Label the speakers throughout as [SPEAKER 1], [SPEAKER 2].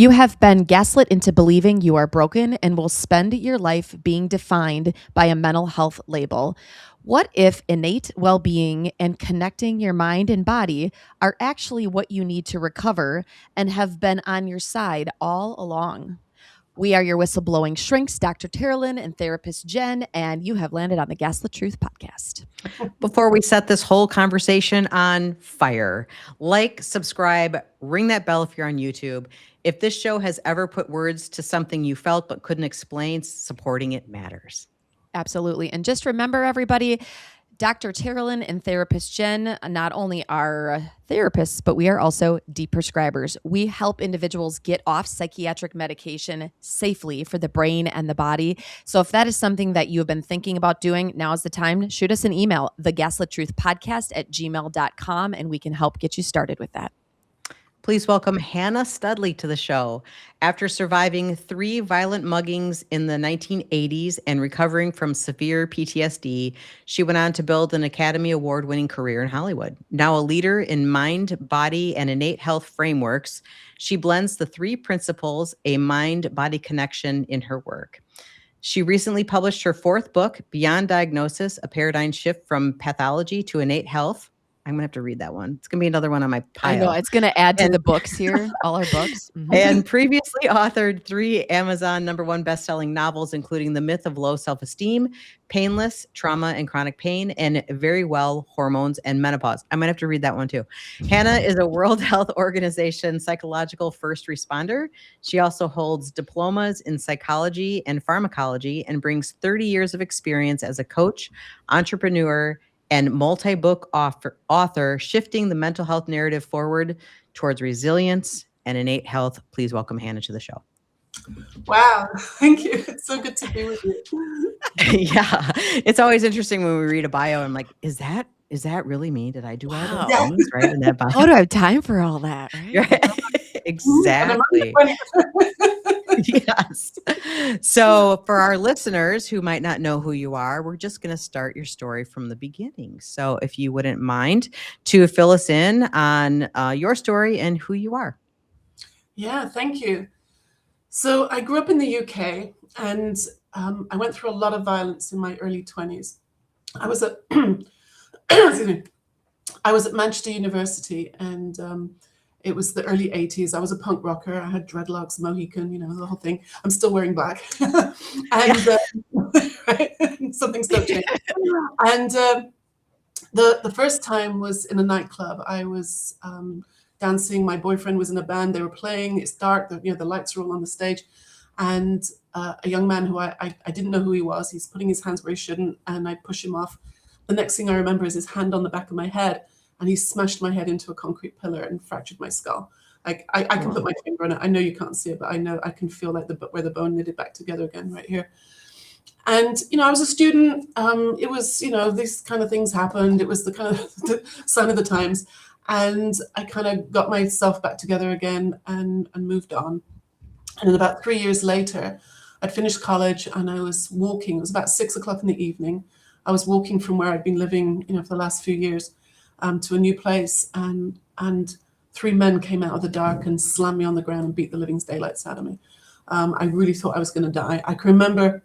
[SPEAKER 1] You have been gaslit into believing you are broken and will spend your life being defined by a mental health label. What if innate well being and connecting your mind and body are actually what you need to recover and have been on your side all along? We are your whistleblowing shrinks, Dr. Teralyn and therapist Jenn, and you have landed on the Gaslit Truth Podcast.
[SPEAKER 2] Before we set this whole conversation on fire, like, subscribe, ring that bell if you're on YouTube. If this show has ever put words to something you felt but couldn't explain, supporting it matters.
[SPEAKER 1] Absolutely. And just remember, everybody, Dr. Teralyn and therapist Jenn not only are therapists, but we are also deprescribers. We help individuals get off psychiatric medication safely for the brain and the body. So if that is something that you have been thinking about doing, now is the time. Shoot us an email, thegaslitTruthPodcast@gmail.com, and we can help get you started with that.
[SPEAKER 2] Please welcome Chana Studley to the show. After surviving 3 violent muggings in the 1980s and recovering from severe PTSD, she went on to build an Academy Award-winning career in Hollywood. Now a leader in mind, body, and innate health frameworks, she blends the 3 principles, a mind-body connection, in her work. She recently published her 4th book, Beyond Diagnosis, A Paradigm Shift from Pathology to Innate Health. I'm going to have to read that one. It's going to be another one on my pile.
[SPEAKER 1] I know, it's going to add to the books here, all our books. Mm-hmm.
[SPEAKER 2] And previously authored 3 Amazon #1 best-selling novels, including The Myth of Low Self-Esteem, Painless, Trauma and Chronic Pain, and Very Well, Hormones and Menopause. I might have to read that one too. Chana is a World Health Organization psychological first responder. She also holds diplomas in psychology and pharmacology and brings 30 years of experience as a coach, entrepreneur, and multi-book author, shifting the mental health narrative forward towards resilience and innate health. Please welcome Chana to the show.
[SPEAKER 3] Wow, thank you. It's so good to be with you.
[SPEAKER 2] Yeah, it's always interesting when we read a bio. I'm like, is that really me? Did I do all those things right in that bio?
[SPEAKER 1] How do I have time for all that? Right?
[SPEAKER 2] Exactly. Yes. So for our listeners who might not know who you are, we're just going to start your story from the beginning. So if you wouldn't mind to fill us in on your story and who you are.
[SPEAKER 3] Yeah, thank you. So I grew up in the UK, and I went through a lot of violence in my early 20s. I was at excuse me. I was at Manchester University, and it was the early 80s. I was a punk rocker. I had dreadlocks, Mohican, the whole thing. I'm still wearing black. And right? Something's still changing. And the first time was in a nightclub. I was dancing. My boyfriend was in a band. They were playing. It's dark. The lights are all on the stage. And a young man who I didn't know who he was. He's putting his hands where he shouldn't, and I push him off. The next thing I remember is his hand on the back of my head, and he smashed my head into a concrete pillar and fractured my skull. Like I can put my finger on it. I know you can't see it, but I know I can feel like where the bone knitted back together again right here. And I was a student. It was these kind of things happened. It was the kind of the sign of the times, and I kind of got myself back together again and moved on. And then about 3 years later, I'd finished college and I was walking. It was about 6 o'clock in the evening. I was walking from where I'd been living, for the last few years, to a new place, and 3 men came out of the dark and slammed me on the ground and beat the living daylights out of me. I really thought I was going to die. I can remember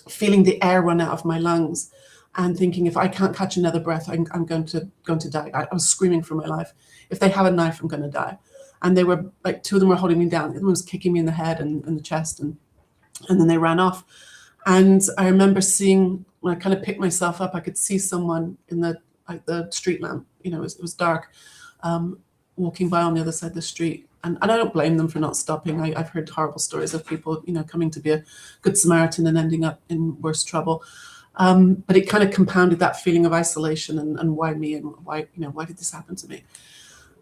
[SPEAKER 3] feeling the air run out of my lungs and thinking, if I can't catch another breath, I'm going to die. I was screaming for my life. If they have a knife, I'm going to die. And they were like, 2 of them were holding me down. The other one was kicking me in the head and the chest, and then they ran off. And I remember seeing, when I kind of picked myself up, I could see someone in the street lamp. It was dark, walking by on the other side of the street. And I don't blame them for not stopping. I've heard horrible stories of people, coming to be a good Samaritan and ending up in worse trouble. But it kind of compounded that feeling of isolation and why me, and why did this happen to me?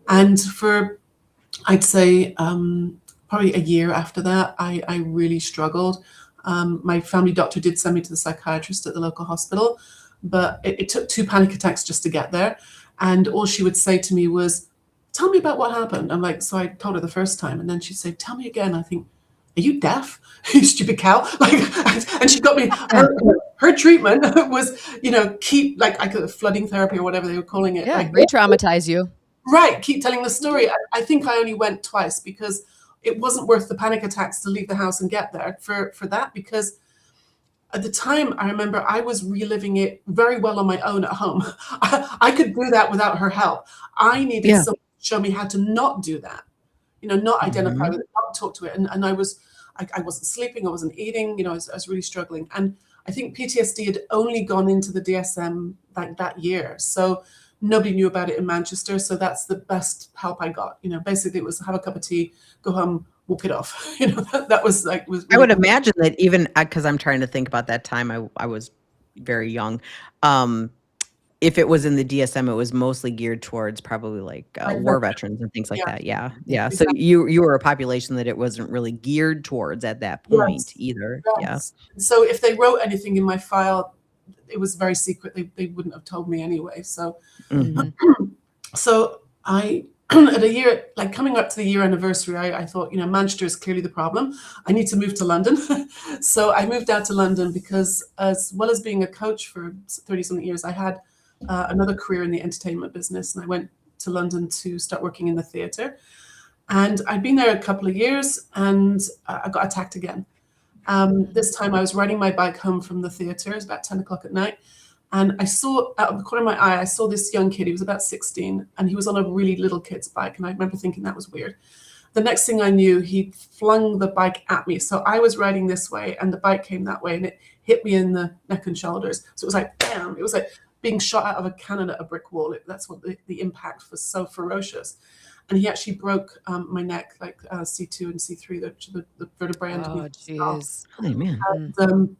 [SPEAKER 3] And for, I'd say, probably a year after that, I really struggled. My family doctor did send me to the psychiatrist at the local hospital, but it took 2 panic attacks just to get there. And all she would say to me was, tell me about what happened. I'm like, so I told her the first time, and then she'd say, tell me again. I think, are you deaf? You stupid cow. And she got me, her treatment was, keep, flooding therapy or whatever they were calling it.
[SPEAKER 1] Yeah, re-traumatize you.
[SPEAKER 3] Right, keep telling the story. I think I only went twice because it wasn't worth the panic attacks to leave the house and get there for that, because at the time, I remember I was reliving it very well on my own at home. I could do that without her help. I needed
[SPEAKER 2] Yeah.
[SPEAKER 3] someone to show me how to not do that, not identify with it, not talk to it. And I wasn't sleeping, I wasn't eating, I was really struggling. And I think PTSD had only gone into the DSM like that year. So nobody knew about it in Manchester. So that's the best help I got. Basically it was have a cup of tea, go home, walk it off. That was like, was
[SPEAKER 2] I
[SPEAKER 3] really
[SPEAKER 2] would imagine that even because I'm trying to think about that time, I was very young. If it was in the DSM, it was mostly geared towards probably like war veterans and things like
[SPEAKER 3] Yeah.
[SPEAKER 2] that. Yeah. So
[SPEAKER 3] Exactly.
[SPEAKER 2] you were a population that it wasn't really geared towards at that point
[SPEAKER 3] Yes.
[SPEAKER 2] either.
[SPEAKER 3] Yes. So if they wrote anything in my file, it was very secret. They wouldn't have told me anyway. So, so I, at a year, like coming up to the year anniversary, I thought, Manchester is clearly the problem. I need to move to London. So I moved out to London because, as well as being a coach for 30 something years, I had another career in the entertainment business. And I went to London to start working in the theatre. And I'd been there a couple of years and I got attacked again. This time I was riding my bike home from the theatre. It was about 10 o'clock at night. And I saw, out of the corner of my eye, I saw this young kid. He was about 16 and he was on a really little kid's bike. And I remember thinking that was weird. The next thing I knew, he flung the bike at me. So I was riding this way and the bike came that way and it hit me in the neck and shoulders. So it was like, bam, it was like being shot out of a cannon at a brick wall. That's what the impact was, so ferocious. And he actually broke my neck, like C2 and C3, the vertebrae.
[SPEAKER 1] Oh, jeez.
[SPEAKER 2] Oh man.
[SPEAKER 3] And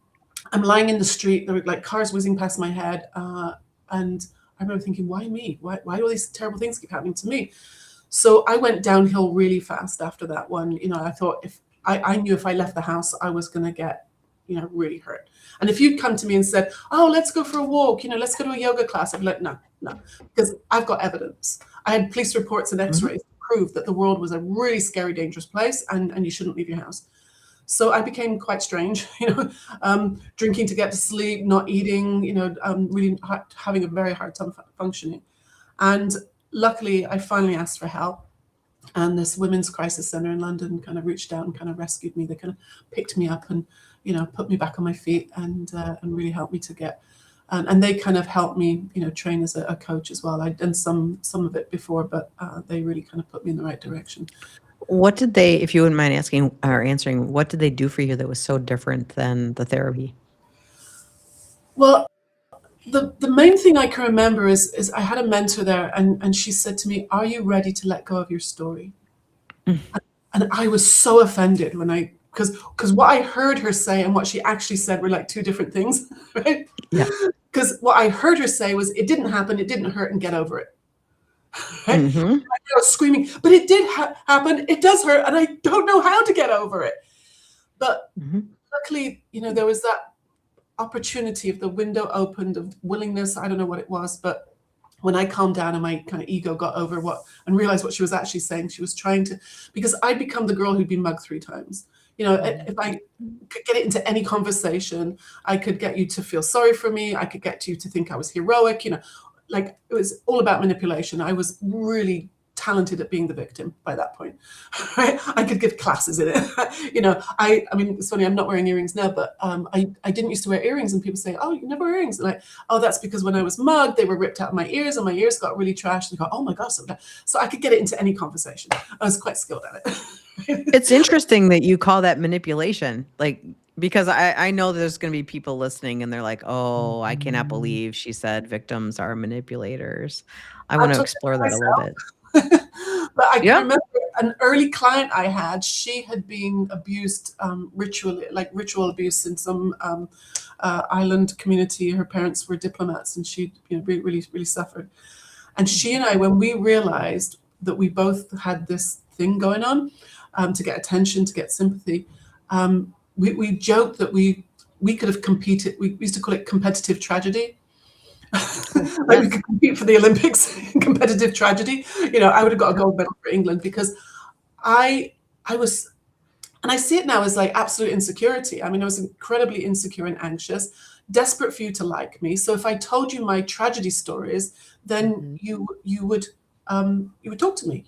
[SPEAKER 3] I'm lying in the street. There were like cars whizzing past my head. And I remember thinking, why me? Why do all these terrible things keep happening to me? So I went downhill really fast after that one. I thought if I knew if I left the house, I was going to get, really hurt. And if you'd come to me and said, oh, let's go for a walk, let's go to a yoga class, I'd be like, no, because I've got evidence. I had police reports and x-rays to prove that the world was a really scary, dangerous place and you shouldn't leave your house. So I became quite strange, drinking to get to sleep, not eating, really having a very hard time functioning. And luckily, I finally asked for help. And this women's crisis center in London kind of reached out and kind of rescued me. They kind of picked me up and, put me back on my feet and really helped me to get. And they kind of helped me, train as a coach as well. I'd done some of it before, but they really kind of put me in the right direction.
[SPEAKER 2] What did they, if you wouldn't mind asking or answering, what did they do for you that was so different than the therapy?
[SPEAKER 3] Well, the main thing I can remember is I had a mentor there and she said to me, are you ready to let go of your story? And I was so offended when because what I heard her say and what she actually said were like two different things, right?
[SPEAKER 2] Yeah.
[SPEAKER 3] Because what I heard her say was, it didn't happen, it didn't hurt, and get over it. Right? I was screaming, but it did happen, it does hurt, and I don't know how to get over it. But luckily, there was that opportunity of the window opened of willingness. I don't know what it was, but when I calmed down and my kind of ego got over and realized what she was actually saying, she was trying to, because I'd become the girl who'd been mugged 3 times. If I could get it into any conversation, I could get you to feel sorry for me. I could get you to think I was heroic, like it was all about manipulation. I was really talented at being the victim by that point. Right? I could give classes in it. I mean, it's funny, I'm not wearing earrings now, but I didn't used to wear earrings, and people say, oh, you never wear earrings. And oh, that's because when I was mugged, they were ripped out of my ears and my ears got really trashed. And I go, oh my gosh. So I could get it into any conversation. I was quite skilled at it.
[SPEAKER 2] It's interesting that you call that manipulation, because I know there's going to be people listening and they're like, oh, I cannot believe she said victims are manipulators. I want to explore that a little bit.
[SPEAKER 3] But I can remember an early client I had, she had been abused ritual abuse in some island community. Her parents were diplomats and she really, really suffered. And she and I, when we realized that we both had this thing going on, to get attention, to get sympathy, we joked that we could have competed. We used to call it competitive tragedy. Like we could compete for the Olympics in competitive tragedy. I would have got a gold medal for England because I was, and I see it now as like absolute insecurity. I mean, I was incredibly insecure and anxious, desperate for you to like me. So if I told you my tragedy stories, then you would talk to me.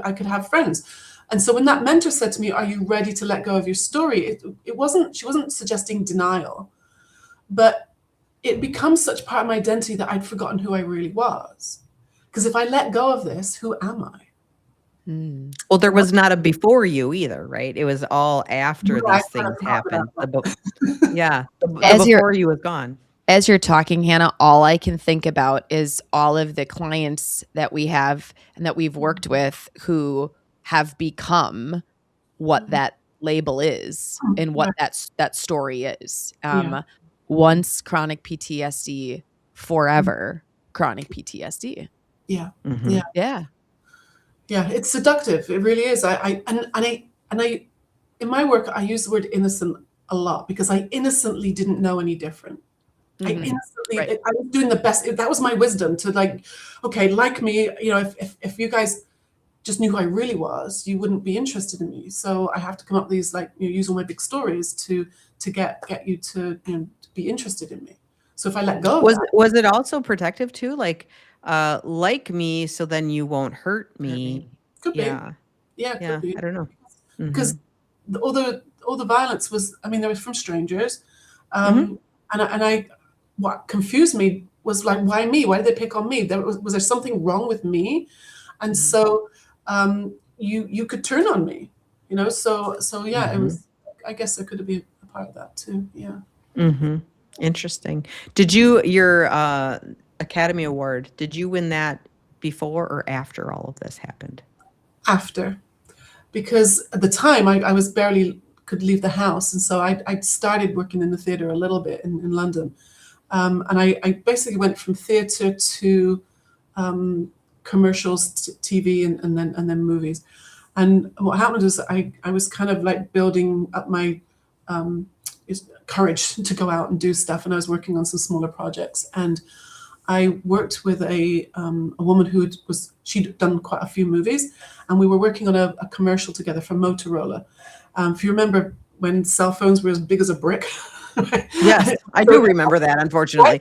[SPEAKER 3] I could have friends. And so when that mentor said to me, "Are you ready to let go of your story?" It wasn't, she wasn't suggesting denial, but it becomes such part of my identity that I'd forgotten who I really was. Because if I let go of this, who am I?
[SPEAKER 2] Well, there was not a before you either, right? It was all after
[SPEAKER 3] Yeah, I
[SPEAKER 2] these
[SPEAKER 3] kind
[SPEAKER 2] things
[SPEAKER 3] of forgot
[SPEAKER 2] happened.
[SPEAKER 3] about
[SPEAKER 2] The
[SPEAKER 1] As you're-
[SPEAKER 2] before you was gone.
[SPEAKER 1] As you're talking, Hannah, all I can think about is all of the clients that we have and that we've worked with who have become what that label is and what that story is. Once chronic PTSD, forever chronic PTSD.
[SPEAKER 3] Yeah.
[SPEAKER 2] Mhm.
[SPEAKER 1] Yeah.
[SPEAKER 3] Yeah, it's seductive. It really is. I in my work, I use the word innocent a lot because I innocently didn't know any different. I innocently,
[SPEAKER 1] Right.
[SPEAKER 3] I was doing the best. That was my wisdom to like, okay, like me, if you guys just knew who I really was, you wouldn't be interested in me. So I have to come up with these, like, use all my big stories to get you to, to be interested in me. So if I let go of that,
[SPEAKER 2] Was it also protective too? Like me, so then you won't hurt me.
[SPEAKER 3] could be.
[SPEAKER 2] Yeah.
[SPEAKER 3] Yeah,
[SPEAKER 2] Yeah.
[SPEAKER 3] could be.
[SPEAKER 2] I don't know.
[SPEAKER 3] Because all the violence was, I mean, they were from strangers,
[SPEAKER 2] Mhm.
[SPEAKER 3] and what confused me was like, why me? Why did they pick on me? Was there something wrong with me? And so you could turn on me, So yeah, it was. I guess there could be a part of that too. Yeah.
[SPEAKER 2] Mm-hmm. Interesting. Did your Academy Award, did you win that before or after all of this happened?
[SPEAKER 3] After, because at the time I was barely could leave the house, and so I started working in the theatre a little bit in London, and I basically went from theatre to commercials, TV, and then movies. And what happened is I was kind of like building up my courage to go out and do stuff, and I was working on some smaller projects, and I worked with a woman she'd done quite a few movies, and we were working on a commercial together for Motorola. If you remember when cell phones were as big as a brick.
[SPEAKER 2] Yes, I do remember that, unfortunately.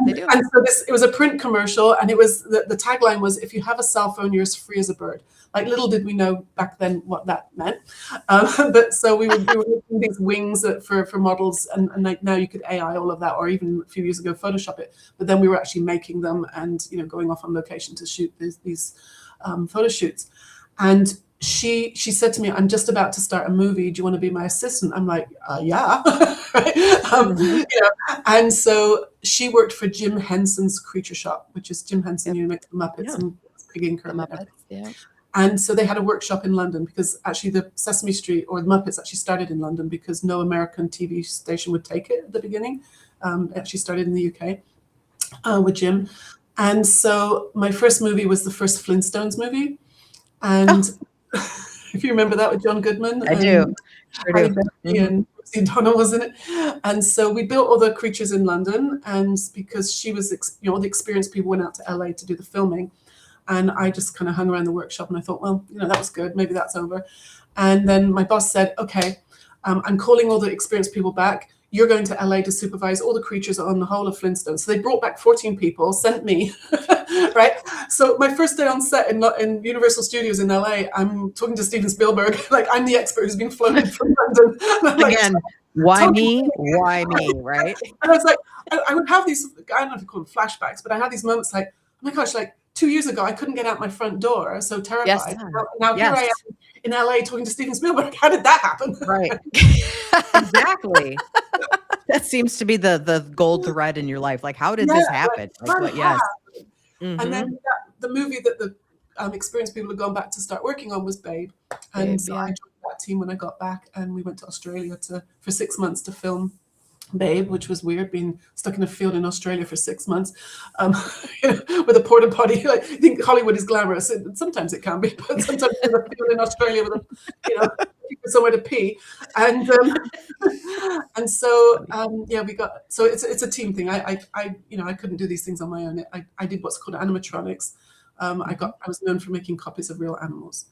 [SPEAKER 1] They do.
[SPEAKER 3] And so it was a print commercial, and it was the tagline was, "If you have a cell phone, you're as free as a bird." Like, little did we know back then what that meant. But so we were making these wings for models, and like now you could AI all of that, or even a few years ago Photoshop it. But then we were actually making them and going off on location to shoot these photo shoots. And she said to me, "I'm just about to start a movie. Do you want to be my assistant?" I'm like, yeah. And so she worked for Jim Henson's Creature Shop, which is Jim Henson, makes the Muppets and Pig and Kermit. And so they had a workshop in London, because actually the Sesame Street or the Muppets actually started in London because no American TV station would take it at the beginning. It actually started in the UK with Jim. And so my first movie was the first Flintstones movie. And if you remember that, with John Goodman.
[SPEAKER 2] I do. Sure do.
[SPEAKER 3] And Rosie Donna was in it. And so we built all the creatures in London, and because she was, all the experienced people went out to LA to do the filming. And I just kind of hung around the workshop, and I thought, well, that was good. Maybe that's over. And then my boss said, okay, I'm calling all the experienced people back. You're going to LA to supervise all the creatures on the whole of Flintstones. So they brought back 14 people, sent me, right? So my first day on set in Universal Studios in LA, I'm talking to Steven Spielberg. Like, I'm the expert who's been flown from London.
[SPEAKER 2] Again, why me? Why me, right?
[SPEAKER 3] And I was like, I would have these, I don't know if you call them flashbacks, but I had these moments like, oh my gosh, like 2 years ago, I couldn't get out my front door. I was so terrified.
[SPEAKER 1] Yes.
[SPEAKER 3] Now here I am in LA talking to Steven Spielberg. How did that happen?
[SPEAKER 2] Right. Exactly. That seems to be the gold thread in your life. Like, how did this happen? Like, yes.
[SPEAKER 3] And then the movie that the experienced people had gone back to start working on was Babe. And so I joined that team when I got back, and we went to Australia for 6 months to film Babe, which was weird, being stuck in a field in Australia for 6 months with a porta potty. Like, you think Hollywood is glamorous. Sometimes it can be, but sometimes in a field in Australia with somewhere to pee. And so we got, so it's a team thing. I couldn't do these things on my own. I did what's called animatronics. I was known for making copies of real animals.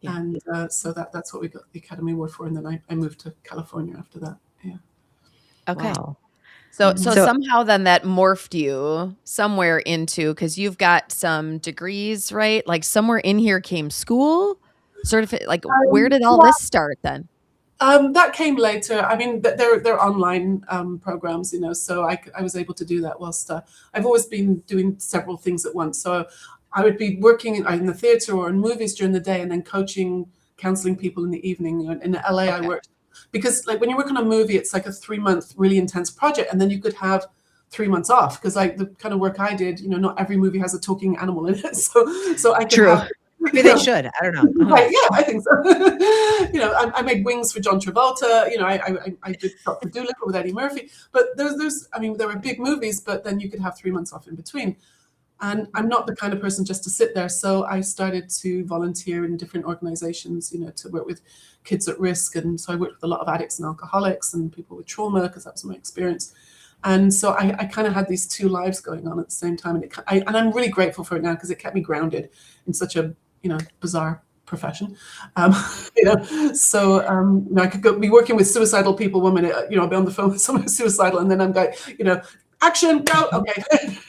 [SPEAKER 3] Yeah. And so that's what we got the Academy Award for. And then I moved to California after that. Yeah.
[SPEAKER 1] Okay.
[SPEAKER 2] Wow.
[SPEAKER 1] So somehow then that morphed you somewhere into, because you've got some degrees, right? Like somewhere in here came school. Like, where did all this start then?
[SPEAKER 3] That came later. I mean, they're online programs, so I was able to do that whilst I've always been doing several things at once. So I would be working in the theater or in movies during the day, and then counseling people in the evening. In LA, I worked because like when you work on a movie, it's like a 3-month really intense project, and then you could have 3 months off because like the kind of work I did, not every movie has a talking animal in it. So I could have.
[SPEAKER 2] Maybe they should. I don't know.
[SPEAKER 3] Right, yeah, I think so. I made Wings for John Travolta. I did Dr. Dolittle with Eddie Murphy. But there were big movies, but then you could have 3 months off in between. And I'm not the kind of person just to sit there. So I started to volunteer in different organizations, to work with kids at risk. And so I worked with a lot of addicts and alcoholics and people with trauma because that was my experience. And so I kind of had these two lives going on at the same time. And I'm really grateful for it now because it kept me grounded in such a bizarre profession. So I could be working with suicidal people 1 minute, I'll be on the phone with someone who's suicidal, and then I'm going, action, go, okay.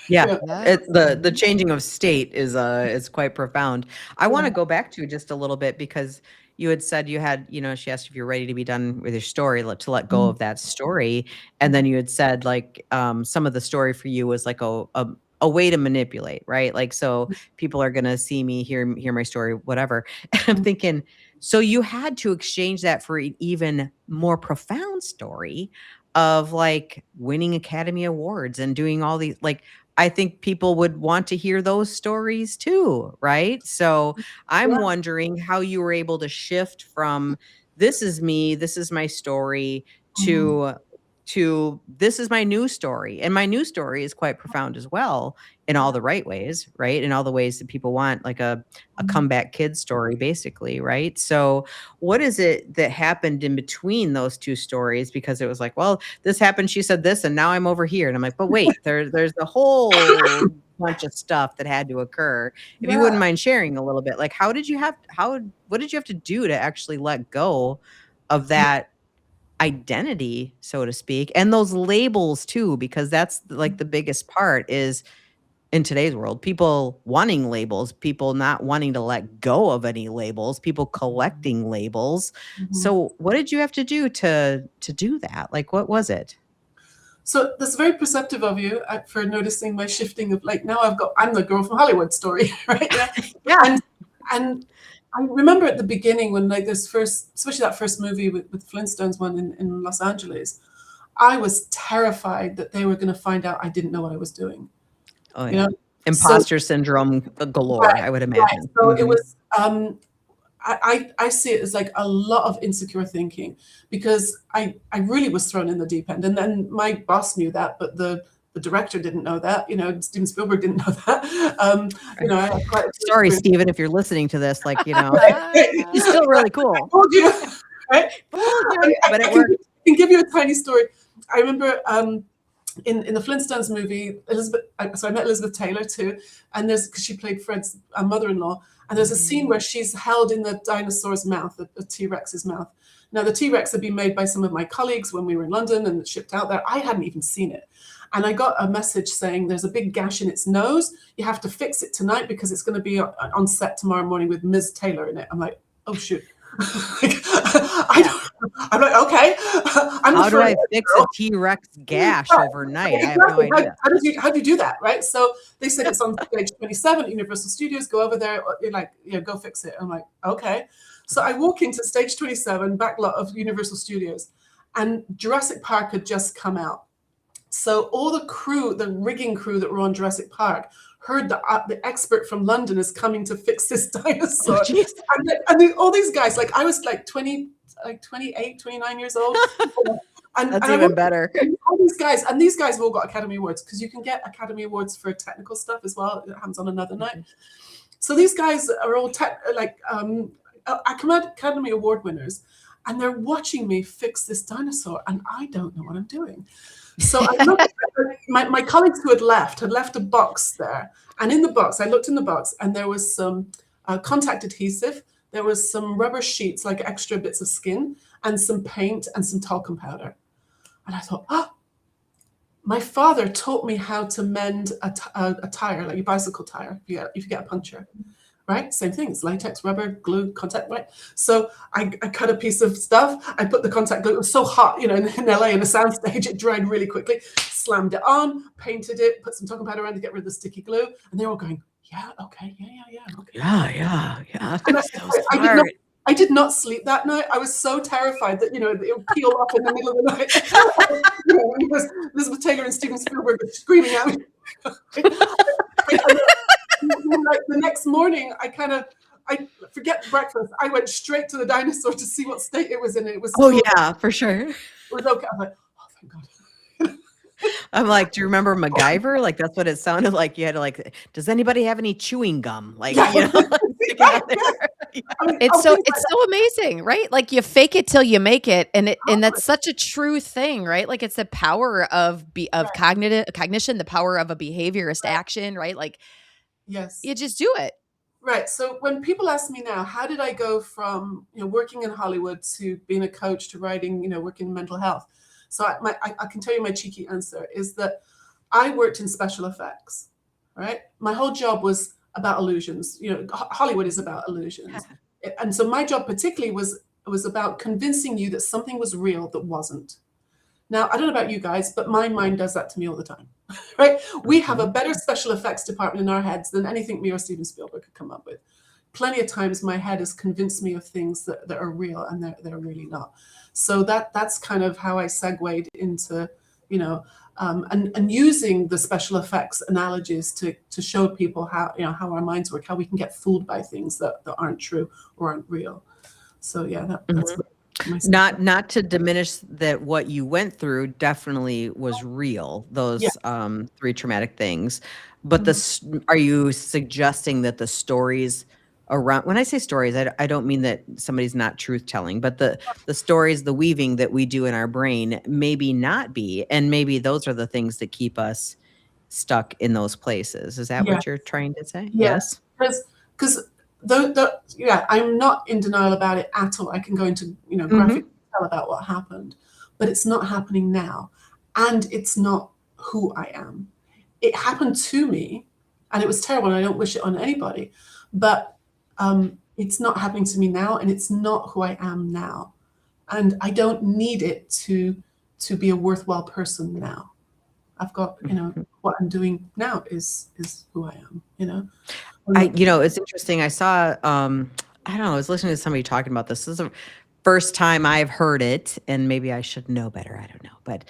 [SPEAKER 2] Yeah. The changing of state is quite profound. I want to go back to just a little bit because you had said you had, she asked if you're ready to be done with your story, to let go of that story. And then you had said like some of the story for you was like a way to manipulate, right? Like, so people are going to see me, hear my story, whatever. And I'm thinking, so you had to exchange that for an even more profound story of like winning Academy Awards and doing all these, like, I think people would want to hear those stories too, right? So I'm wondering how you were able to shift from this is me, this is my story to this is my new story. And my new story is quite profound as well in all the right ways, right? In all the ways that people want, like a comeback kid story, basically, right? So what is it that happened in between those two stories? Because it was like, well, this happened, she said this, and now I'm over here. And I'm like, but wait, there's a whole bunch of stuff that had to occur. If you wouldn't mind sharing a little bit, like what did you have to do to actually let go of that identity, so to speak, and those labels too, because that's like the biggest part is in today's world, people wanting labels, people not wanting to let go of any labels, people collecting labels. So what did you have to do to do that? Like, what was it?
[SPEAKER 3] So that's very perceptive of you for noticing my shifting of like, now I'm the girl from Hollywood story, right?
[SPEAKER 2] Yeah.
[SPEAKER 3] And I remember at the beginning when like especially that first movie with Flintstones one in Los Angeles, I was terrified that they were going to find out I didn't know what I was doing.
[SPEAKER 2] Oh, yeah. Imposter syndrome galore, right, I would imagine.
[SPEAKER 3] Right. So it was, I see it as like a lot of insecure thinking because I really was thrown in the deep end. And then my boss knew that, but the director didn't know that, Steven Spielberg didn't know that.
[SPEAKER 2] Sorry, Steven, if you're listening to this, like, he's still really cool.
[SPEAKER 3] I told you, right?
[SPEAKER 2] But it worked.
[SPEAKER 3] I can give you a tiny story. I remember in the Flintstones movie, I met Elizabeth Taylor too, and because she played Fred's mother-in-law, and there's a scene where she's held in the dinosaur's mouth, the T-Rex's mouth. Now, the T-Rex had been made by some of my colleagues when we were in London and shipped out there. I hadn't even seen it. And I got a message saying there's a big gash in its nose. You have to fix it tonight because it's going to be on set tomorrow morning with Ms. Taylor in it. I'm like, oh, shoot. I'm like, okay.
[SPEAKER 2] How do I fix a T-Rex gash overnight? I have no idea.
[SPEAKER 3] How do you do that, right? So they said it's on stage 27 at Universal Studios. Go over there. You're like, go fix it. I'm like, okay. So I walk into stage 27, back lot of Universal Studios, and Jurassic Park had just come out. So all the crew, the rigging crew that were on Jurassic Park, heard the expert from London is coming to fix this dinosaur. And all these guys, like I was like 28, 29 years old.
[SPEAKER 2] That's even better.
[SPEAKER 3] All these guys have all got Academy Awards because you can get Academy Awards for technical stuff as well. It happens on another night. So these guys are all Academy Award winners, and they're watching me fix this dinosaur, and I don't know what I'm doing. So I looked at my colleagues who had left a box there. And in the box, I looked in the box and there was some contact adhesive. There was some rubber sheets, like extra bits of skin, and some paint and some talcum powder. And I thought, my father taught me how to mend a tire, like your bicycle tire, if you get a puncture. right? Same thing. It's latex, rubber, glue, contact, right? So I cut a piece of stuff. I put the contact glue. It was so hot, in LA in a soundstage. It dried really quickly. Slammed it on, painted it, put some talcum powder on to get rid of the sticky glue. And they were all going, yeah, okay, yeah, okay.
[SPEAKER 2] Yeah.
[SPEAKER 3] And
[SPEAKER 2] That's so smart.
[SPEAKER 3] I did not sleep that night. I was so terrified that, it would peel off in the middle of the night. Because Elizabeth Taylor and Steven Spielberg were screaming at me. The next morning, I forget breakfast. I went straight to the dinosaur to see what state it was in. It was
[SPEAKER 2] For sure.
[SPEAKER 3] It was okay. I'm like, oh, thank God.
[SPEAKER 2] I'm like, do you remember MacGyver? Like, that's what it sounded like. You had to does anybody have any chewing gum? Like, stick it out there.
[SPEAKER 1] It's so amazing, right? Like you fake it till you make it, and that's such a true thing, right? Like it's the power of cognition, the power of a behaviorist action, right? Like,
[SPEAKER 3] yes,
[SPEAKER 1] you just do it.
[SPEAKER 3] Right. So when people ask me now, how did I go from working in Hollywood to being a coach to writing, working in mental health? So I can tell you my cheeky answer is that I worked in special effects, right? My whole job was about illusions. Hollywood is about illusions. And so my job particularly was about convincing you that something was real that wasn't. Now, I don't know about you guys, but my mind does that to me all the time, right? We have a better special effects department in our heads than anything me or Steven Spielberg could come up with. Plenty of times my head has convinced me of things that are real and they're really not. So that's kind of how I segued into, and using the special effects analogies to show people how our minds work, how we can get fooled by things that aren't true or aren't real. So yeah, that's
[SPEAKER 2] not to diminish that what you went through definitely was real, those 3 traumatic things. But are you suggesting that the stories around, when I say stories, I don't mean that somebody's not truth telling, but the stories, the weaving that we do in our brain, maybe not be, and maybe those are the things that keep us stuck in those places. Is that what you're trying to say?
[SPEAKER 3] Yes. Because I'm not in denial about it at all. I can go into graphic detail about what happened, but it's not happening now, and it's not who I am. It happened to me, and it was terrible, and I don't wish it on anybody, but it's not happening to me now, and it's not who I am now, and I don't need it to be a worthwhile person now. I've got what I'm doing now is who I am.
[SPEAKER 2] It's interesting. I saw I don't know, I was listening to somebody talking about this. This is the first time I've heard it, and maybe I should know better. I don't know, but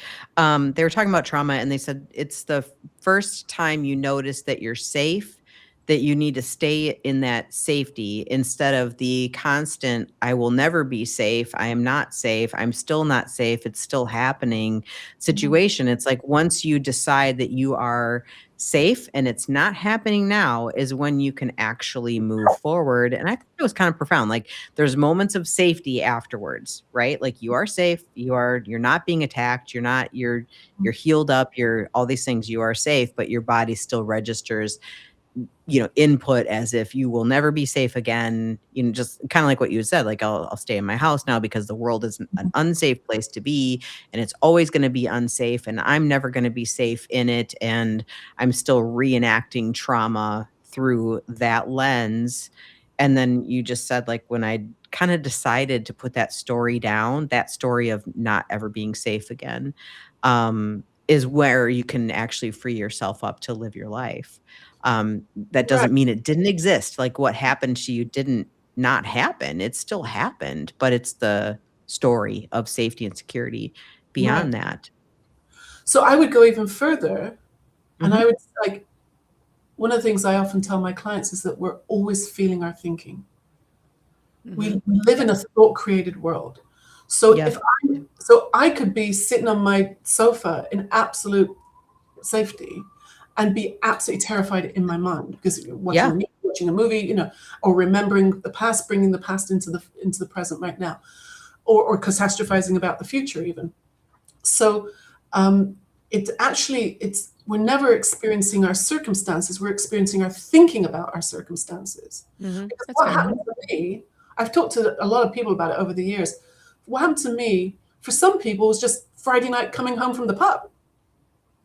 [SPEAKER 2] they were talking about trauma, and they said it's the first time you notice that you're safe, that you need to stay in that safety instead of the constant, I will never be safe, I am not safe, I'm still not safe, it's still happening situation. It's like once you decide that you are safe and it's not happening now is when you can actually move forward. And I think it was kind of profound. Like there's moments of safety afterwards, right? Like you are safe, you're not being attacked, you're healed up, you're all these things, you are safe, but your body still registers input as if you will never be safe again. Just kind of like what you said, like I'll stay in my house now because the world is an unsafe place to be, and it's always going to be unsafe, and I'm never going to be safe in it, and I'm still reenacting trauma through that lens. And then you just said, like, when I kind of decided to put that story down, that story of not ever being safe again, is where you can actually free yourself up to live your life. That doesn't mean it didn't exist. Like what happened to you didn't not happen. It still happened, but it's the story of safety and security beyond that.
[SPEAKER 3] So I would go even further, and I would like, one of the things I often tell my clients is that we're always feeling our thinking. We live in a thought-created world. So I could be sitting on my sofa in absolute safety and be absolutely terrified in my mind because watching a movie, or remembering the past, bringing the past into the present right now, or catastrophizing about the future even. So we're never experiencing our circumstances. We're experiencing our thinking about our circumstances. Because what happened to me, I've talked to a lot of people about it over the years. What happened to me, for some people, was just Friday night coming home from the pub.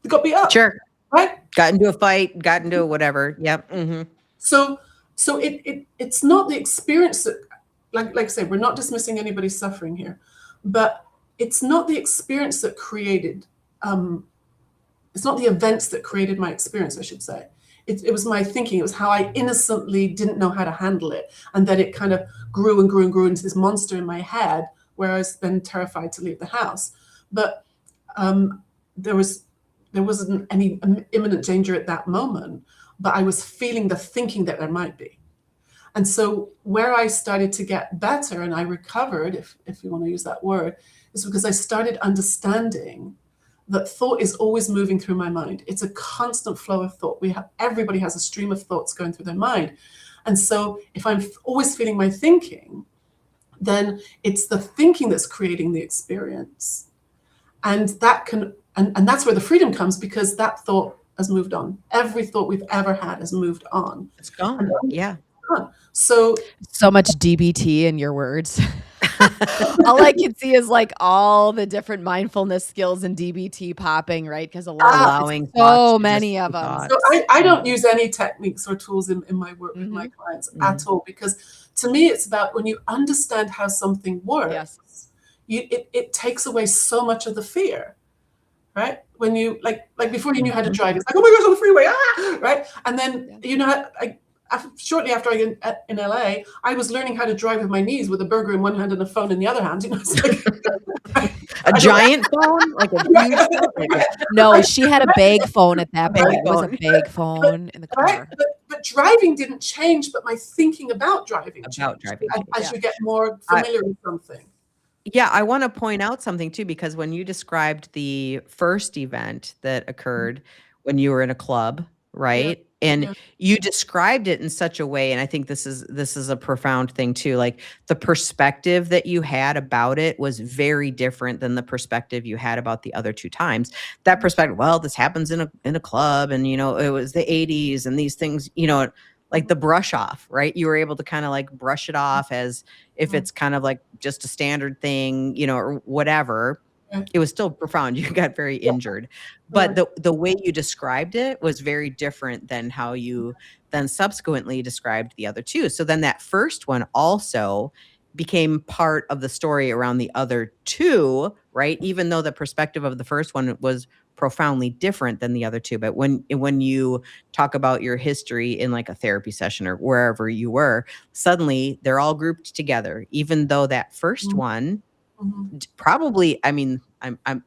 [SPEAKER 3] They got beat up.
[SPEAKER 2] Sure.
[SPEAKER 3] Right?
[SPEAKER 2] Got into a fight, got into whatever. Yep.
[SPEAKER 3] So So it's not the experience that, like I say, we're not dismissing anybody's suffering here, but it's not the experience that created, it's not the events that created my experience, I should say. It was my thinking. It was how I innocently didn't know how to handle it. And then it kind of grew and grew and grew into this monster in my head, where I was then terrified to leave the house. But there wasn't any imminent danger at that moment, but I was feeling the thinking that there might be. And so where I started to get better and I recovered, if you want to use that word, is because I started understanding that thought is always moving through my mind. It's a constant flow of thought. Everybody has a stream of thoughts going through their mind. And so if I'm always feeling my thinking, then it's the thinking that's creating the experience. And that can, and that's where the freedom comes, because that thought has moved on. Every thought we've ever had has moved on.
[SPEAKER 2] It's gone. Yeah.
[SPEAKER 3] So
[SPEAKER 1] much DBT in your words. All I can see is like all the different mindfulness skills in DBT popping, right? Because
[SPEAKER 2] allowing
[SPEAKER 1] so many of them.
[SPEAKER 3] So I don't use any techniques or tools in my work with my clients at all, because to me it's about when you understand how something works, it takes away so much of the fear, right? When you like before you knew how to drive, it's like, oh my gosh, on the freeway, right? And then you know, shortly after I got in LA, I was learning how to drive with my knees, with a burger in one hand and a phone in the other hand. You know, it's like,
[SPEAKER 2] a giant phone, like a huge phone.
[SPEAKER 1] No, she had a big phone at that point. It was a big phone in the car.
[SPEAKER 3] Right? But driving didn't change, but my thinking about driving changed as you get more familiar with something.
[SPEAKER 2] Yeah, I want to point out something too, because when you described the first event that occurred when you were in a club, right? And you described it in such a way, and I think this is a profound thing too. Like the perspective that you had about it was very different than the perspective you had about the other two times. That perspective, well, this happens in a club, and you know, it was the 80s and these things, you know, like the brush off, right? You were able to kind of like brush it off as if it's kind of like just a standard thing, you know, or whatever. It was still profound. You got very injured, but the way you described it was very different than how you then subsequently described the other two. So then that first one also became part of the story around the other two, right? Even though the perspective of the first one was profoundly different than the other two. But when you talk about your history in like a therapy session or wherever you were, suddenly they're all grouped together, even though that first one probably, I mean,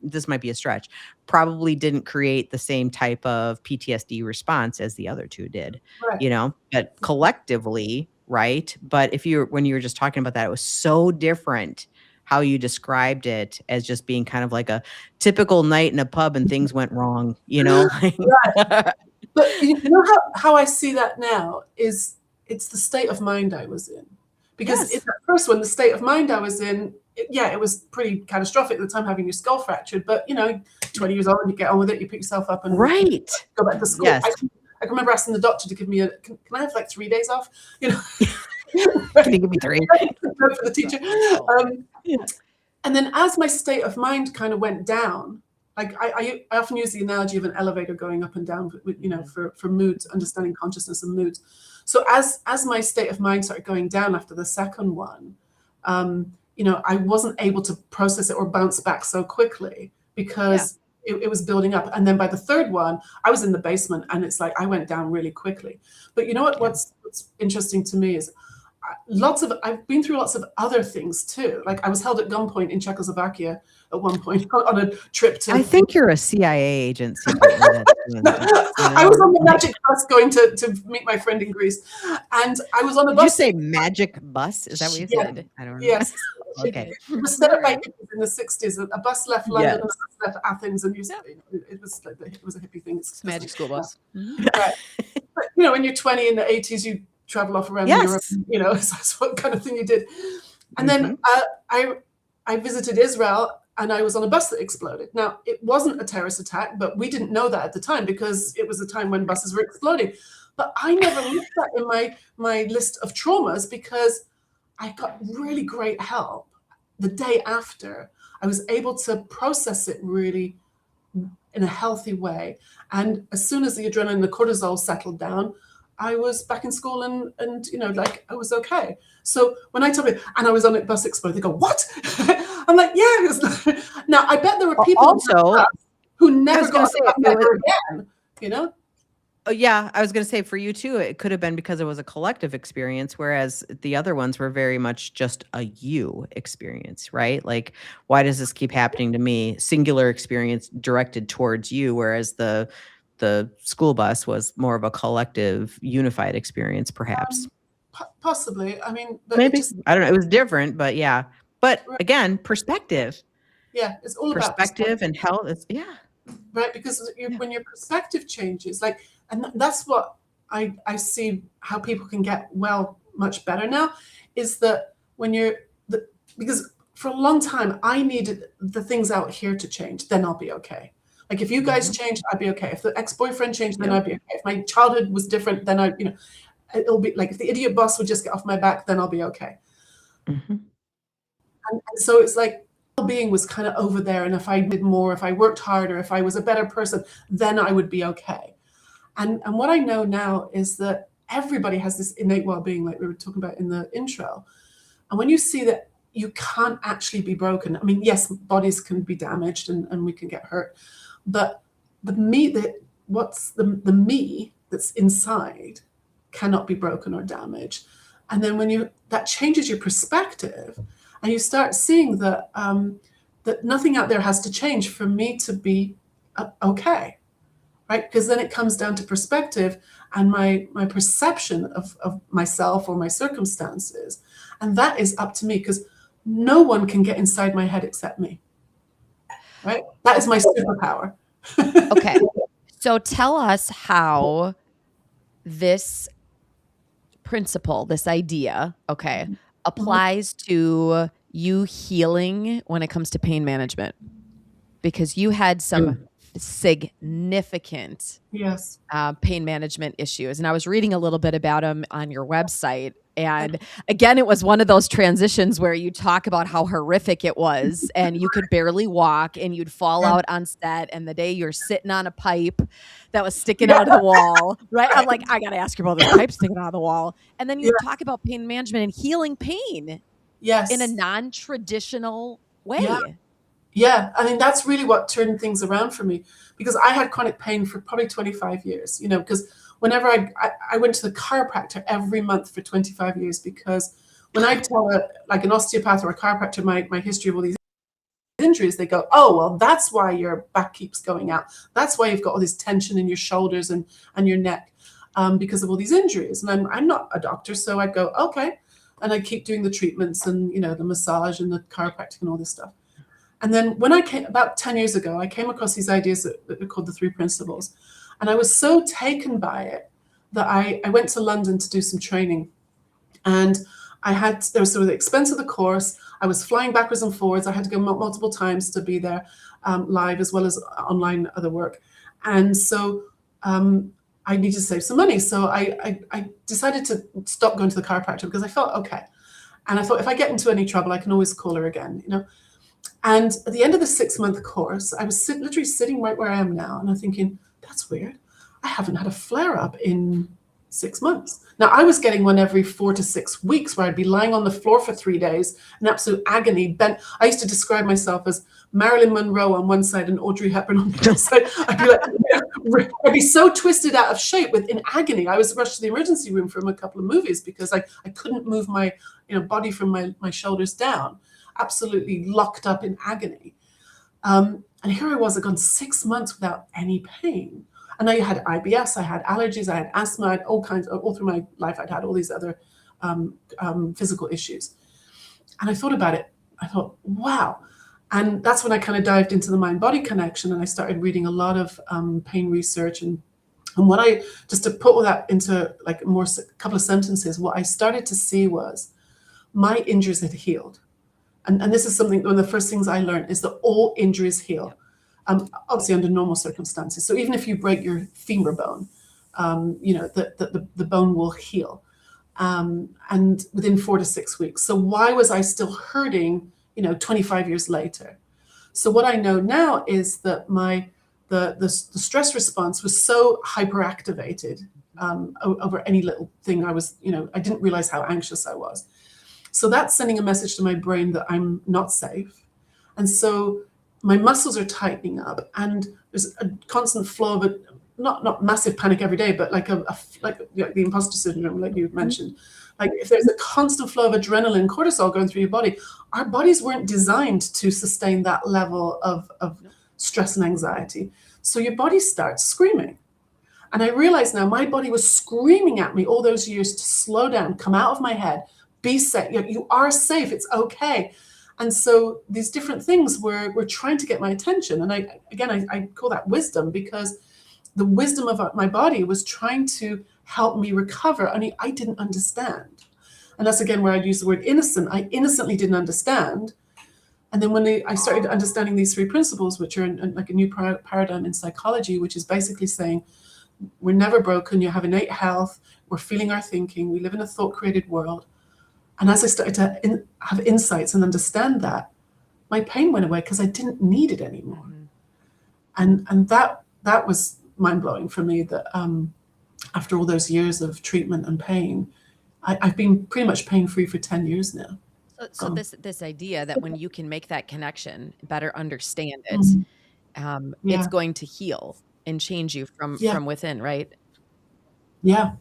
[SPEAKER 2] this might be a stretch, probably didn't create the same type of PTSD response as the other two did, you know, but collectively, right? But when you were just talking about that, it was so different how you described it as just being kind of like a typical night in a pub and things went wrong, you know?
[SPEAKER 3] But you know how I see that now is it's the state of mind I was in. Because in that first one, the state of mind I was in, it was pretty catastrophic at the time, having your skull fractured. But, you know, 20 years old, and you get on with it, you pick yourself up and go back to school. I can remember asking the doctor to give me can I have like 3 days off? You know,
[SPEAKER 2] can you give me 3?
[SPEAKER 3] For the teacher. And then as my state of mind kind of went down, like I often use the analogy of an elevator going up and down, you know, for moods, understanding consciousness and moods. So as my state of mind started going down after the second one, you know, I wasn't able to process it or bounce back so quickly because it was building up. And then by the third one, I was in the basement, and it's like I went down really quickly. But you know what? What's interesting to me is I've been through lots of other things too. Like I was held at gunpoint in Czechoslovakia at one point on a trip to.
[SPEAKER 2] I think you're a CIA agent.
[SPEAKER 3] I was on the magic bus going to meet my friend in Greece, and I was on a bus.
[SPEAKER 2] Did you say magic bus? Is that what you said? I don't know.
[SPEAKER 3] Yes.
[SPEAKER 2] Okay.
[SPEAKER 3] It was set up by hippies in the 60s. A bus left London and a bus left Athens, and it was a hippie thing.
[SPEAKER 1] It's magic school bus.
[SPEAKER 3] Right. But you know, when you're 20 in the 80s, you travel off around Europe, you know, so that's what kind of thing you did. And then I visited Israel, and I was on a bus that exploded. Now, it wasn't a terrorist attack, but we didn't know that at the time because it was a time when buses were exploding. But I never looked at that in my list of traumas because I got really great help the day after. I was able to process it really in a healthy way. And as soon as the adrenaline and the cortisol settled down, I was back in school and like I was okay. So when I tell people, and I was on a bus explode, they go, "What?" I'm like, "Yeah." Now I bet there were people
[SPEAKER 2] Also,
[SPEAKER 3] who never
[SPEAKER 2] gonna
[SPEAKER 3] got
[SPEAKER 2] say,
[SPEAKER 3] up ever again.
[SPEAKER 2] yeah, I was going to say for you too, it could have been because it was a collective experience, whereas the other ones were very much just a you experience, right? Like, why does this keep happening to me? Singular experience directed towards you, whereas the school bus was more of a collective, unified experience, perhaps.
[SPEAKER 3] Possibly. I mean, but
[SPEAKER 2] Maybe.
[SPEAKER 3] it just,
[SPEAKER 2] I don't know. It was different, but yeah. But
[SPEAKER 3] Right.
[SPEAKER 2] again, perspective.
[SPEAKER 3] yeah, it's all about
[SPEAKER 2] Perspective and health. Yeah.
[SPEAKER 3] right? Because
[SPEAKER 2] Yeah.
[SPEAKER 3] when your perspective changes, like, and that's what I see how people can get well much better now, is that when because for a long time I needed the things out here to change, then I'll be okay. Like if you guys change, I'd be okay. If the ex-boyfriend changed, then
[SPEAKER 2] Yep.
[SPEAKER 3] I'd be okay. If my childhood was different, then it'll be like if the idiot boss would just get off my back, then I'll be okay.
[SPEAKER 2] Mhm.
[SPEAKER 3] And so it's like well-being was kind of over there, and if I did more, if I worked harder, if I was a better person, then I would be okay. And what I know now is that everybody has this innate well-being, like we were talking about in the intro. And when you see that you can't actually be broken, I mean, yes, bodies can be damaged and we can get hurt, but the me that's inside cannot be broken or damaged. And then when that changes your perspective, and you start seeing that that nothing out there has to change for me to be okay, right? Because then it comes down to perspective and my perception of myself or my circumstances, and that is up to me, because no one can get inside my head except me, right? That is my superpower.
[SPEAKER 1] Okay. So tell us how this principle, this idea, applies to you healing when it comes to pain management, because you had some significant
[SPEAKER 3] Yes.
[SPEAKER 1] pain management issues, and I was reading a little bit about them on your website. And again, it was one of those transitions where you talk about how horrific it was, and you could barely walk, and you'd fall out on set, and the day you're sitting on a pipe that was sticking out of the wall, right? I'm like, I got to ask you about this pipe sticking out of the wall. And then you talk about pain management and healing pain in a non-traditional way.
[SPEAKER 3] Yeah, I mean, that's really what turned things around for me, because I had chronic pain for probably 25 years, because whenever I went to the chiropractor every month for 25 years, because when I tell like an osteopath or a chiropractor my history of all these injuries, they go, "Oh, well, that's why your back keeps going out. That's why you've got all this tension in your shoulders and your neck, because of all these injuries." And I'm not a doctor, so I go, "Okay," and I keep doing the treatments and the massage and the chiropractic and all this stuff. And then when I came about 10 years ago, I came across these ideas that are called the 3 principles. And I was so taken by it that I went to London to do some training. And there was sort of the expense of the course. I was flying backwards and forwards. I had to go multiple times to be there live, as well as online other work. And so I needed to save some money. So I decided to stop going to the chiropractor, because I felt okay. And I thought, if I get into any trouble, I can always call her again, And at the end of the 6-month course, I was literally sitting right where I am now, and I'm thinking, that's weird. I haven't had a flare-up in 6 months. Now, I was getting one every 4 to 6 weeks, where I'd be lying on the floor for 3 days in absolute agony. Bent. I used to describe myself as Marilyn Monroe on one side and Audrey Hepburn on the other side. I'd be like, I'd be so twisted out of shape in agony. I was rushed to the emergency room from a couple of movies because I couldn't move my body from my shoulders down. Absolutely locked up in agony. And here I was, I'd gone 6 months without any pain. And I had IBS, I had allergies, I had asthma, I had all through my life, I'd had all these other physical issues. And I thought about it. I thought, wow. And that's when I kind of dived into the mind-body connection, and I started reading a lot of pain research. And what just to put all that into like a couple of sentences, what I started to see was my injuries had healed. And this is one of the first things I learned, is that all injuries heal, obviously under normal circumstances. So even if you break your femur bone, the bone will heal, and within 4 to 6 weeks. So why was I still hurting, 25 years later? So what I know now is that the stress response was so hyperactivated over any little thing. I didn't realize how anxious I was. So that's sending a message to my brain that I'm not safe. And so my muscles are tightening up, and there's a constant flow of not massive panic every day, but like the imposter syndrome, like you mentioned. Like if there's a constant flow of adrenaline, cortisol going through your body, our bodies weren't designed to sustain that level of stress and anxiety. So your body starts screaming. And I realize now my body was screaming at me all those years to slow down, come out of my head, be safe. You are safe. It's okay. And so these different things were trying to get my attention. And I call that wisdom, because the wisdom of my body was trying to help me recover. I didn't understand. And that's again where I'd use the word innocent. I innocently didn't understand. And then when I started understanding these 3 principles, which are like a new paradigm in psychology, which is basically saying we're never broken, you have innate health, we're feeling our thinking, we live in a thought-created world. And as I started to have insights and understand that, my pain went away because I didn't need it anymore. Mm-hmm. And that was mind-blowing for me, that after all those years of treatment and pain, I've been pretty much pain-free for 10 years now.
[SPEAKER 1] So this idea that when you can make that connection, better understand it,
[SPEAKER 3] mm-hmm.
[SPEAKER 1] It's going to heal and change you from within, right?
[SPEAKER 3] Yeah,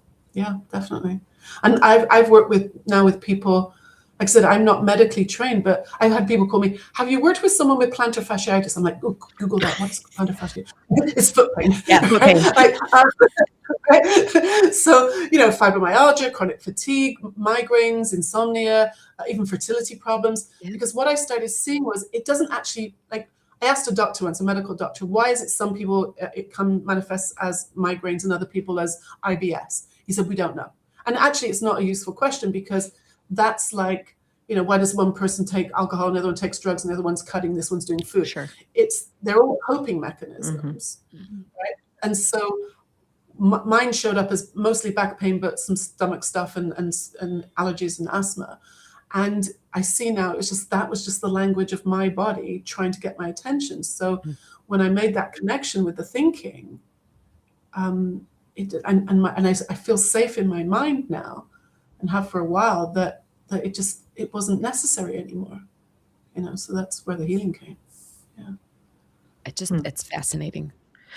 [SPEAKER 3] definitely. And I've worked with people, like I said, I'm not medically trained, but I've had people call me, have you worked with someone with plantar fasciitis? I'm like, oh, Google that. What's plantar fasciitis? It's foot pain.
[SPEAKER 2] Yeah, foot pain.
[SPEAKER 3] So, fibromyalgia, chronic fatigue, migraines, insomnia, even fertility problems. Yeah. Because what I started seeing was it doesn't actually, like, I asked a doctor once, a medical doctor, why is it some people, it manifests as migraines and other people as IBS? He said, we don't know. And actually, it's not a useful question, because that's like, why does one person take alcohol, another one takes drugs, and the other one's cutting, this one's doing food? Sure. They're all coping mechanisms, mm-hmm. right? And so mine showed up as mostly back pain, but some stomach stuff and allergies and asthma. And I see now that was just the language of my body trying to get my attention. So mm-hmm. when I made that connection with the thinking, I feel safe in my mind now, and have for a while, that it wasn't necessary anymore. So that's where the healing came. Yeah.
[SPEAKER 1] It's fascinating.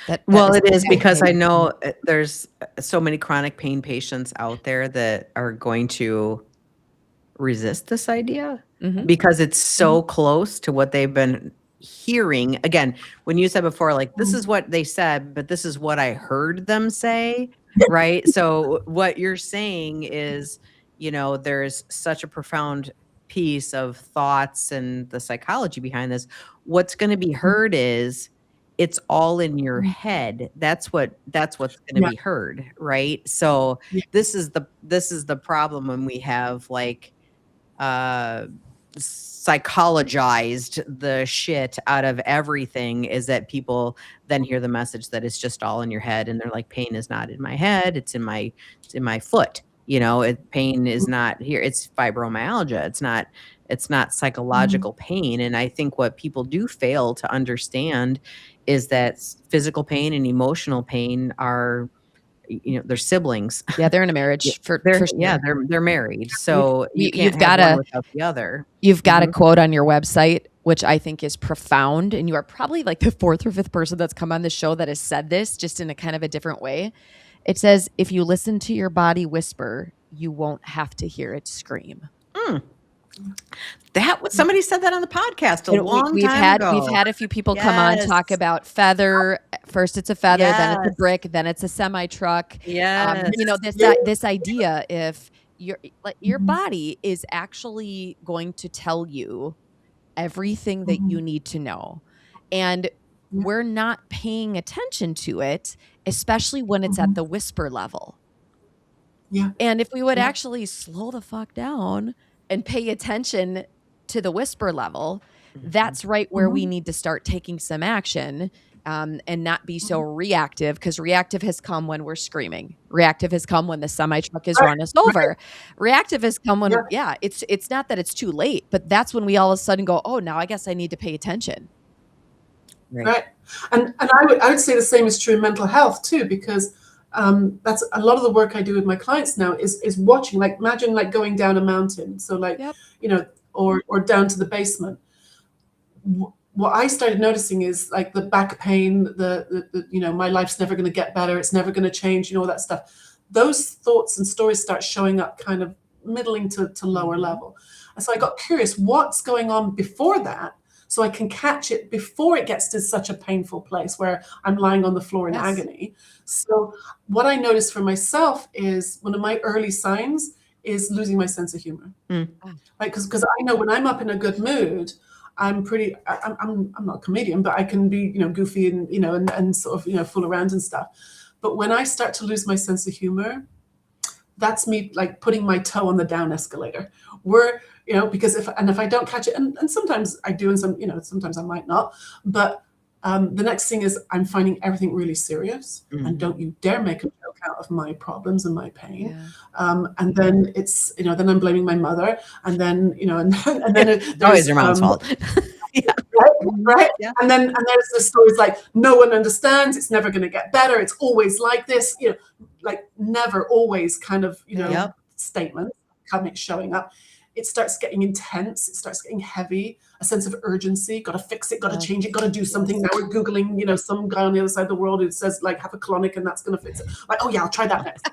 [SPEAKER 2] It is, because I know there's so many chronic pain patients out there that are going to resist this idea, mm-hmm. because it's so mm-hmm. close to what they've been hearing. Again, when you said before, like, this is what they said, but this is what I heard them say, right? So what you're saying is, there's such a profound piece of thoughts and the psychology behind this. What's going to be heard is it's all in your head. That's what's going to be heard, right? So this is the problem when we have like psychologized the shit out of everything, is that people then hear the message that it's just all in your head, and they're like, pain is not in my head, it's in my foot. Pain is not here. It's fibromyalgia. It's not psychological pain. And I think what people do fail to understand is that physical pain and emotional pain are, they're siblings.
[SPEAKER 1] Yeah, they're in a marriage. For sure.
[SPEAKER 2] Yeah, they're married. So
[SPEAKER 1] you've got one
[SPEAKER 2] without the other.
[SPEAKER 1] You've got a quote on your website, which I think is profound. And you are probably like the 4th or 5th person that's come on the show that has said this, just in a kind of a different way. It says, if you listen to your body whisper, you won't have to hear it scream.
[SPEAKER 2] Somebody said that on the podcast a long time ago.
[SPEAKER 1] We've had a few people come on, talk about feather. First it's a feather, then it's a brick, then it's a semi-truck. This idea, if your body is actually going to tell you everything that you need to know. And we're not paying attention to it, especially when it's at the whisper level.
[SPEAKER 3] Yeah.
[SPEAKER 1] And if we would actually slow the fuck down and pay attention to the whisper level, that's right where we need to start taking some action, and not be so reactive, because reactive has come when we're screaming. Reactive has come when the semi-truck has run us over. Reactive has come when, it's not that it's too late, but that's when we all of a sudden go, oh, now I guess I need to pay attention.
[SPEAKER 3] Right. And I would say the same is true in mental health too, because that's a lot of the work I do with my clients now is watching, like imagine like going down a mountain. So like, or down to the basement. What I started noticing is like the back pain, the my life's never going to get better. It's never going to change, all that stuff. Those thoughts and stories start showing up kind of middling to lower level. And so I got curious, what's going on before that? So I can catch it before it gets to such a painful place where I'm lying on the floor in agony. So what I noticed for myself is one of my early signs is losing my sense of humor. Right? Because I know when I'm up in a good mood, I'm not a comedian, but I can be, goofy and, and sort of, fool around and stuff. But when I start to lose my sense of humor, that's me like putting my toe on the down escalator. Because if I don't catch it, and sometimes I do, and sometimes I might not, but the next thing is I'm finding everything really serious, and don't you dare make a joke out of my problems and my pain. And then it's, then I'm blaming my mother, and then, and then it's
[SPEAKER 2] always your mom's fault.
[SPEAKER 3] Right. Yeah. And there's the stories like no one understands. It's never going to get better. It's always like this. Like never, always kind of statements showing up. It starts getting intense. It starts getting heavy. A sense of urgency. Got to fix it. Got to change it. Got to do something. Now we're googling, some guy on the other side of the world who says like have a colonic and that's going to fix it. Like, oh yeah, I'll try that next.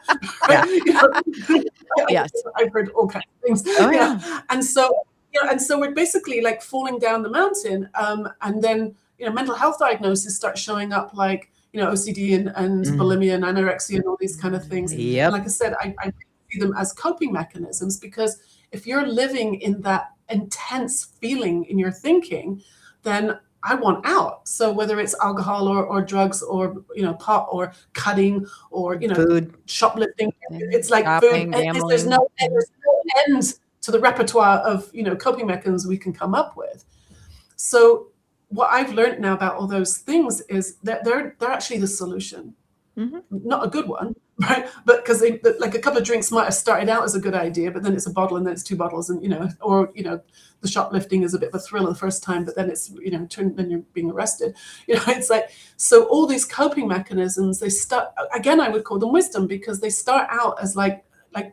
[SPEAKER 1] Yes,
[SPEAKER 3] I've heard all kinds of things.
[SPEAKER 1] Oh, yeah.
[SPEAKER 3] And so we're basically like falling down the mountain, and then mental health diagnoses start showing up, like OCD and bulimia and anorexia and all these kind of things.
[SPEAKER 2] Yep.
[SPEAKER 3] And like I said, I see them as coping mechanisms, because if you're living in that intense feeling in your thinking, then I want out. So whether it's alcohol or drugs or pot or cutting or
[SPEAKER 2] food,
[SPEAKER 3] shoplifting, it's like shopping, food. There's no end to the repertoire of coping mechanisms we can come up with. So what I've learned now about all those things is that they're actually the solution. Not a good one, right? But because like a couple of drinks might have started out as a good idea, but then it's a bottle and then it's two bottles, and the shoplifting is a bit of a thrill the first time, but then it's then you're being arrested. It's like, so all these coping mechanisms, they start again. I would call them wisdom, because they start out as like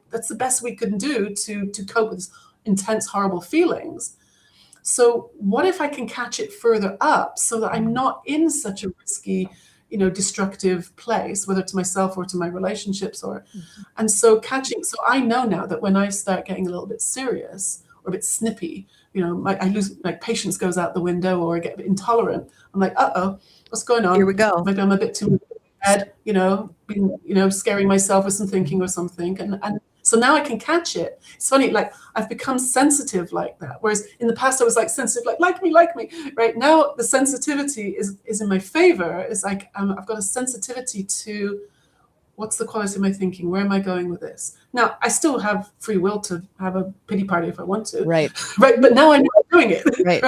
[SPEAKER 3] that's the best we can do to cope with intense, horrible feelings. So what if I can catch it further up so that I'm not in such a risky, destructive place, whether to myself or to my relationships and so I know now that when I start getting a little bit serious or a bit snippy, I lose, like patience goes out the window, or I get a bit intolerant. I'm like, what's going on?
[SPEAKER 2] Here we go.
[SPEAKER 3] Maybe I'm a bit too bad, being, scaring myself with some thinking or something. And so now I can catch it. It's funny, like I've become sensitive like that. Whereas in the past I was like sensitive, like me. Right now the sensitivity is in my favor. It's like I've got a sensitivity to what's the quality of my thinking? Where am I going with this? Now I still have free will to have a pity party if I want to.
[SPEAKER 1] Right.
[SPEAKER 3] Right. But now I'm not doing it.
[SPEAKER 1] Right.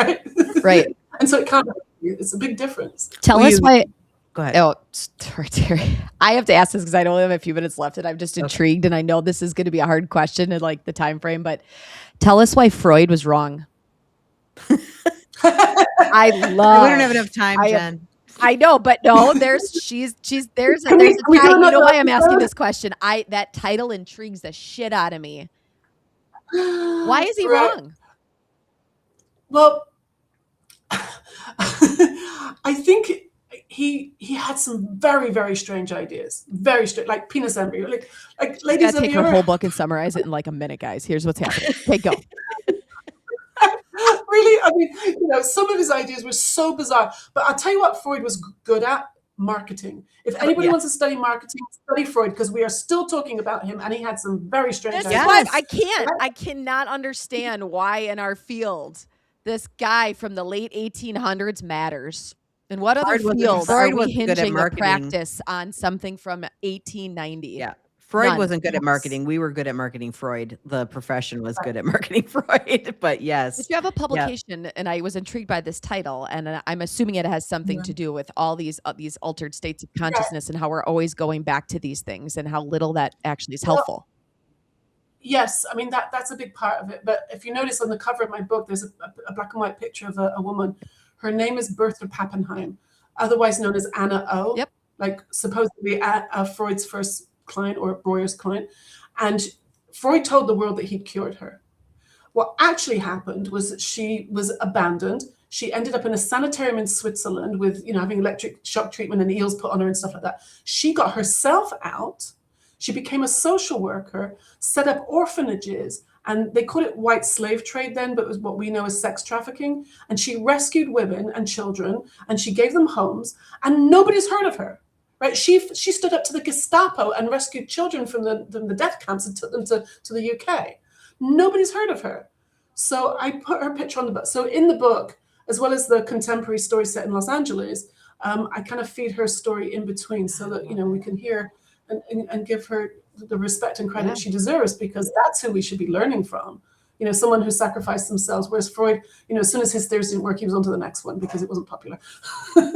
[SPEAKER 3] Right. And so it can't help you. It's a big difference.
[SPEAKER 1] Tell us why.
[SPEAKER 2] Go ahead.
[SPEAKER 1] Oh, sorry, Terry. I have to ask this because I only have a few minutes left, and I'm just intrigued, and I know this is going to be a hard question in like the time frame. But tell us why Freud was wrong. We
[SPEAKER 2] don't have enough time, Jen.
[SPEAKER 1] I know, but no, there's a tie. You know why I'm asking this question? That title intrigues the shit out of me. Why is he wrong?
[SPEAKER 3] Well, I think he had some very, very strange ideas. Very strange, like penis embryo. Like ladies,
[SPEAKER 1] take her whole book and summarize it in like a minute, guys. Here's what's happening. Okay, go.
[SPEAKER 3] Really, I mean, some of his ideas were so bizarre. But I'll tell you what Freud was good at: marketing. If anybody wants to study marketing, study Freud, because we are still talking about him, and he had some very strange ideas.
[SPEAKER 1] Why I cannot understand why in our field this guy from the late 1800s matters. In what other field are we hinging a practice on something from 1890?
[SPEAKER 2] Yeah. Freud wasn't good at marketing. We were good at marketing Freud. The profession was good at marketing Freud, but yes.
[SPEAKER 1] But you have a publication, and I was intrigued by this title, and I'm assuming it has something to do with all these altered states of consciousness and how we're always going back to these things and how little that actually is helpful.
[SPEAKER 3] Yes, I mean, that's a big part of it. But if you notice on the cover of my book, there's a black and white picture of a woman. Her name is Bertha Pappenheim, otherwise known as Anna O.
[SPEAKER 1] Yep.
[SPEAKER 3] like supposedly Freud's first client or Breuer's client. And Freud told the world that he'd cured her. What actually happened was that she was abandoned. She ended up in a sanitarium in Switzerland with, having electric shock treatment and eels put on her and stuff like that. She got herself out. She became a social worker, set up orphanages, and they called it white slave trade then, but it was what we know as sex trafficking. And she rescued women and children, and she gave them homes, and nobody's heard of her. Right? She stood up to the Gestapo and rescued children from the death camps and took them to the UK. Nobody's heard of her. So I put her picture on the book. So in the book, as well as the contemporary story set in Los Angeles, I kind of feed her story in between so that, we can hear and give her the respect and credit she deserves, because that's who we should be learning from. Someone who sacrificed themselves, whereas Freud, as soon as his theories didn't work, he was on to the next one because it wasn't popular.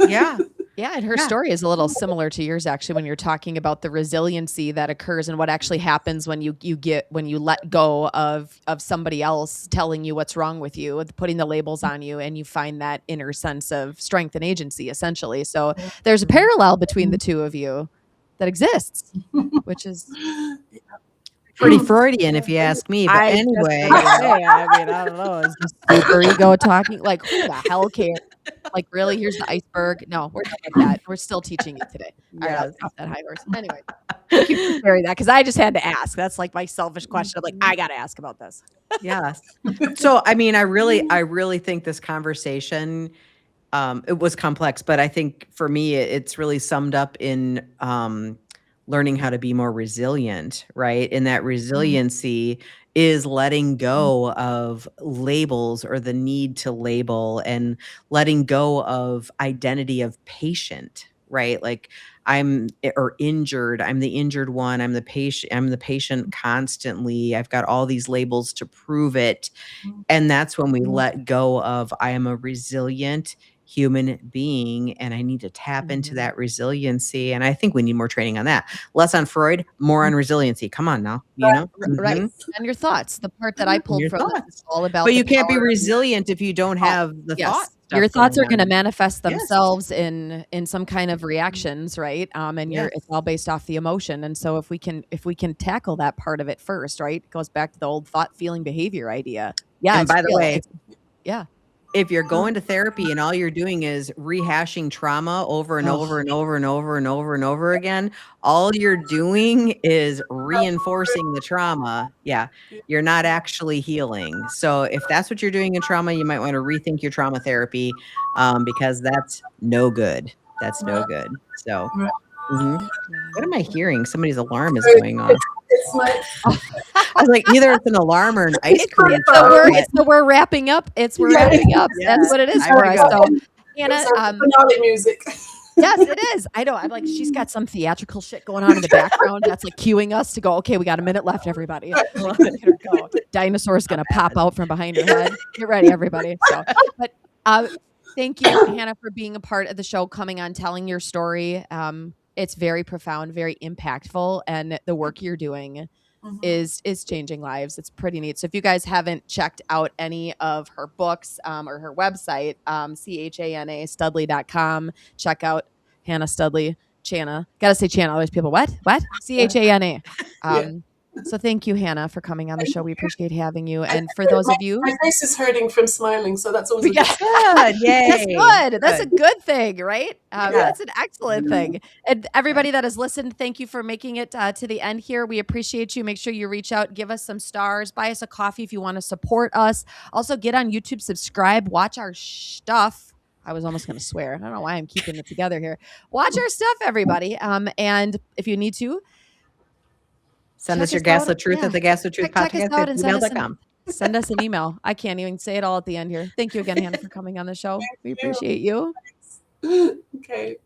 [SPEAKER 2] Yeah.
[SPEAKER 1] Yeah, and her story is a little similar to yours, actually, when you're talking about the resiliency that occurs and what actually happens when you let go of somebody else telling you what's wrong with you, putting the labels on you, and you find that inner sense of strength and agency, essentially. So there's a parallel between the two of you that exists, which is
[SPEAKER 2] pretty Freudian, if you ask me. But anyway,
[SPEAKER 1] I don't know. It's just super ego talking. Like, who the hell cares? Like, really? Here's the iceberg. No, we're done with that. We're still teaching it today. All right, I'll stop that high horse. Anyway, thank you for sharing that, because I just had to ask. That's like my selfish question. I'm like, I got to ask about this.
[SPEAKER 2] Yes. So, I mean, I really think this conversation, it was complex, but I think for me, it's really summed up in learning how to be more resilient, right? And that resiliency is letting go of labels or the need to label, and letting go of identity of patient, right? Like injured. I'm the injured one. I'm the patient constantly. I've got all these labels to prove it. And that's when we let go of, I am a resilient human being, and I need to tap into that resiliency. And I think we need more training on that. Less on Freud, more on resiliency. Come on now,
[SPEAKER 1] Right. And your thoughts, the part that I pulled from this is all about.
[SPEAKER 2] But you can't be resilient if you don't have the thoughts.
[SPEAKER 1] Your thoughts are going to manifest themselves in some kind of reactions, right? And it's all based off the emotion. And so if we can tackle that part of it first, right? It goes back to the old thought, feeling, behavior idea. Yeah.
[SPEAKER 2] And by the way, if you're going to therapy and all you're doing is rehashing trauma over and over and over and over and over and over again, all you're doing is reinforcing the trauma. Yeah. You're not actually healing. So if that's what you're doing in trauma, you might want to rethink your trauma therapy, because that's no good. That's no good. So what am I hearing? Somebody's alarm is going off.
[SPEAKER 3] It's like,
[SPEAKER 2] I was like, either it's an alarm or an ice cream.
[SPEAKER 1] So we're wrapping up. We're wrapping up. That's what it is for us. So, Hannah,
[SPEAKER 3] finale music.
[SPEAKER 1] Yes, it is. I know. I'm like, she's got some theatrical shit going on in the background that's like cueing us to go, okay, we got a minute left, everybody. Let her go. Dinosaur's going to pop out from behind her head. Get ready, everybody. So, but thank you, Hannah, for being a part of the show, coming on, telling your story. It's very profound, very impactful, and the work you're doing is changing lives. It's pretty neat. So if you guys haven't checked out any of her books or her website, Chana Studley.com, check out Hannah Studley. Chana. Gotta say Chana. Otherwise people, what? Chana. So thank you, Hannah, for coming on the show. We appreciate having you. And for those of you,
[SPEAKER 3] my face is hurting from smiling, so that's always
[SPEAKER 2] good. Yay.
[SPEAKER 1] That's good. That's a good thing, right? That's an excellent thing. And everybody that has listened, thank you for making it to the end here. We appreciate you. Make sure you reach out, give us some stars, buy us a coffee if you want to support us. Also, get on YouTube, subscribe, watch our stuff. I was almost going to swear. I don't know why I'm keeping it together here. Watch our stuff, everybody. And if you need to,
[SPEAKER 2] send us your Gaslit Truth at the Gaslit Truth Podcast at gmail.com.
[SPEAKER 1] Send us an email. I can't even say it all at the end here. Thank you again, Hannah, for coming on the show. We appreciate you.
[SPEAKER 3] Okay.